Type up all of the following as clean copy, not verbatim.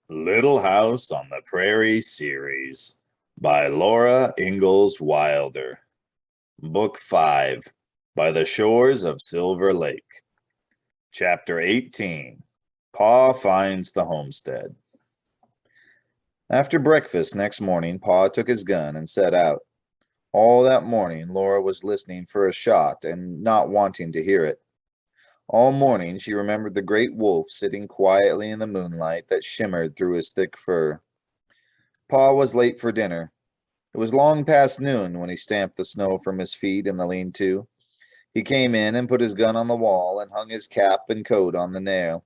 Little House on the Prairie series by Laura Ingalls Wilder. Book 5 By the Shores of Silver Lake. Chapter 18 Pa Finds the Homestead. After breakfast next morning, Pa took his gun and set out. All that morning, Laura was listening for a shot and not wanting to hear it. All morning she remembered the great wolf sitting quietly in the moonlight that shimmered through his thick fur. Pa was late for dinner. It was long past noon when he stamped the snow from his feet in the lean-to. He came in and put his gun on the wall and hung his cap and coat on the nail.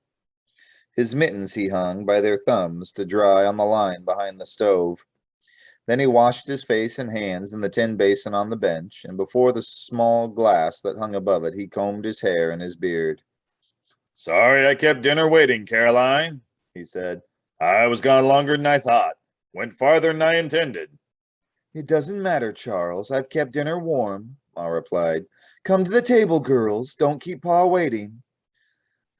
His mittens he hung by their thumbs to dry on the line behind the stove. Then he washed his face and hands in the tin basin on the bench, and before the small glass that hung above it, he combed his hair and his beard. "Sorry I kept dinner waiting, Caroline," he said. "I was gone longer than I thought. Went farther than I intended." "It doesn't matter, Charles. I've kept dinner warm," Ma replied. "Come to the table, girls. Don't keep Pa waiting."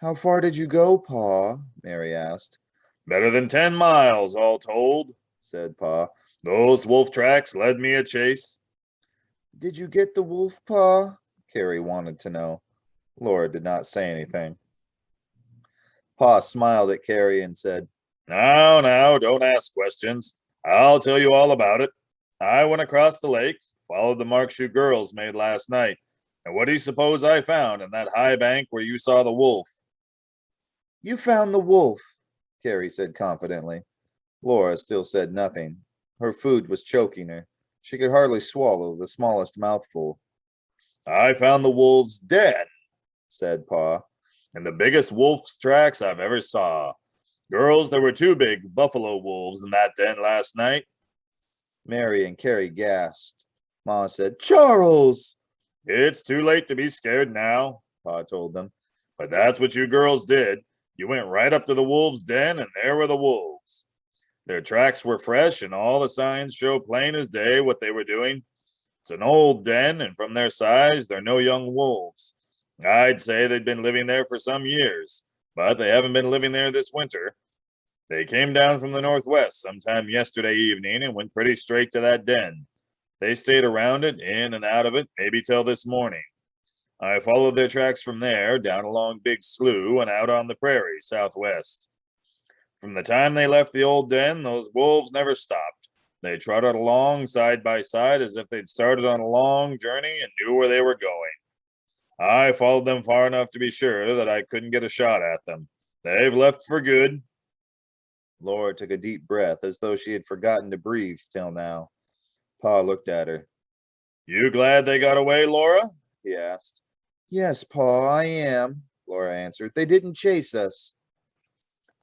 "How far did you go, Pa?" Mary asked. "Better than 10 miles, all told," said Pa. "Those wolf tracks led me a chase." "Did you get the wolf, Pa?" Carrie wanted to know. Laura did not say anything. Pa smiled at Carrie and said, Now, don't ask questions. I'll tell you all about it. I went across the lake, followed the marks you girls made last night. And what do you suppose I found in that high bank where you saw the wolf?" "You found the wolf," Carrie said confidently. Laura still said nothing. Her food was choking her. She could hardly swallow the smallest mouthful. "I found the wolf's den," said Pa, "and the biggest wolf's tracks I've ever saw. Girls, there were 2 big buffalo wolves in that den last night." Mary and Carrie gasped. Ma said, "Charles!" "It's too late to be scared now," Pa told them. "But that's what you girls did. You went right up to the wolves' den, and there were the wolves. Their tracks were fresh, and all the signs show plain as day what they were doing. It's an old den, and from their size, they're no young wolves. I'd say they'd been living there for some years, but they haven't been living there this winter. They came down from the northwest sometime yesterday evening and went pretty straight to that den. They stayed around it, in and out of it, maybe till this morning. I followed their tracks from there, down along Big Slough and out on the prairie, southwest. From the time they left the old den, those wolves never stopped. They trotted along side by side as if they'd started on a long journey and knew where they were going. I followed them far enough to be sure that I couldn't get a shot at them. They've left for good." Laura took a deep breath as though she had forgotten to breathe till now. Pa looked at her. "You glad they got away, Laura?" He asked. "Yes, Pa, I am," Laura answered. "They didn't chase us."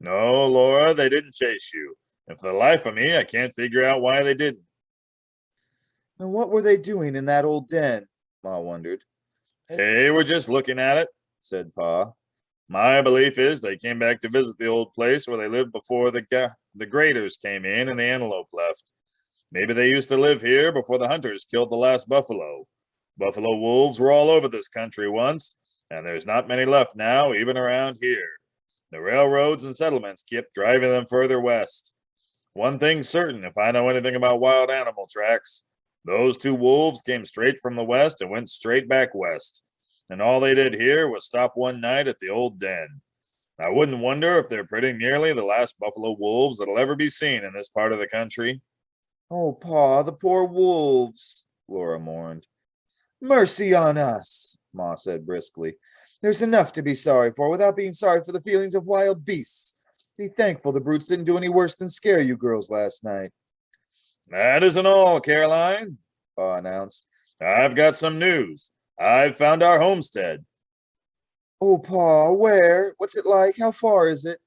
"No, Laura, they didn't chase you. And for the life of me, I can't figure out why they didn't." "And what were they doing in that old den?" Ma wondered. "They were just looking at it," said Pa. "My belief is they came back to visit the old place where they lived before the graders came in and the antelope left. Maybe they used to live here before the hunters killed the last buffalo. Buffalo wolves were all over this country once, and there's not many left now, even around here. The railroads and settlements kept driving them further west. One thing's certain, if I know anything about wild animal tracks, those 2 wolves came straight from the west and went straight back west. And all they did here was stop one night at the old den. I wouldn't wonder if they're pretty nearly the last buffalo wolves that'll ever be seen in this part of the country." "Oh, Pa, the poor wolves," Laura mourned. "Mercy on us," Ma said briskly. "There's enough to be sorry for without being sorry for the feelings of wild beasts. Be thankful the brutes didn't do any worse than scare you girls last night." "That isn't all, Caroline," Pa announced. "I've got some news. I've found our homestead." "Oh, Pa, where? What's it like? How far is it?"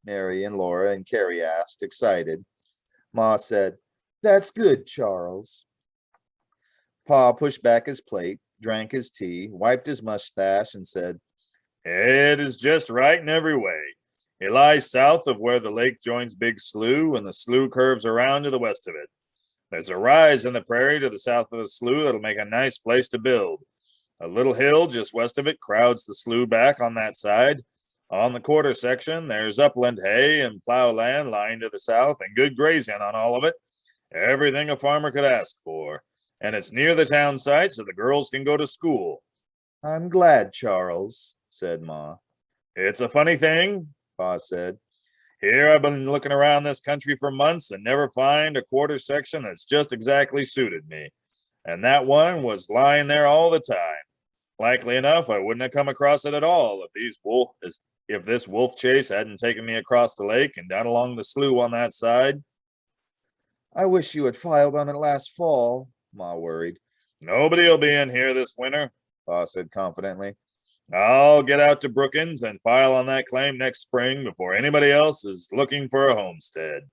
Mary and Laura and Carrie asked, excited. Ma said, "That's good, Charles." Pa pushed back his plate, drank his tea, wiped his mustache, and said, "It is just right in every way. It lies south of where the lake joins Big Slough, and the slough curves around to the west of it. There's a rise in the prairie to the south of the slough that'll make a nice place to build. A little hill just west of it crowds the slough back on that side. On the quarter section, there's upland hay and plow land lying to the south and good grazing on all of it. Everything a farmer could ask for. And it's near the town site so the girls can go to school. I'm glad, Charles, said Ma. It's a funny thing, Pa said. Here I've been looking around this country for months and never find a quarter section that's just exactly suited me. And that one was lying there all the time. Likely enough, I wouldn't have come across it at all if this wolf chase hadn't taken me across the lake and down along the slough on that side. I wish you had filed on it last fall, Ma worried. Nobody'll be in here this winter, Pa said confidently. I'll get out to Brookins and file on that claim next spring before anybody else is looking for a homestead.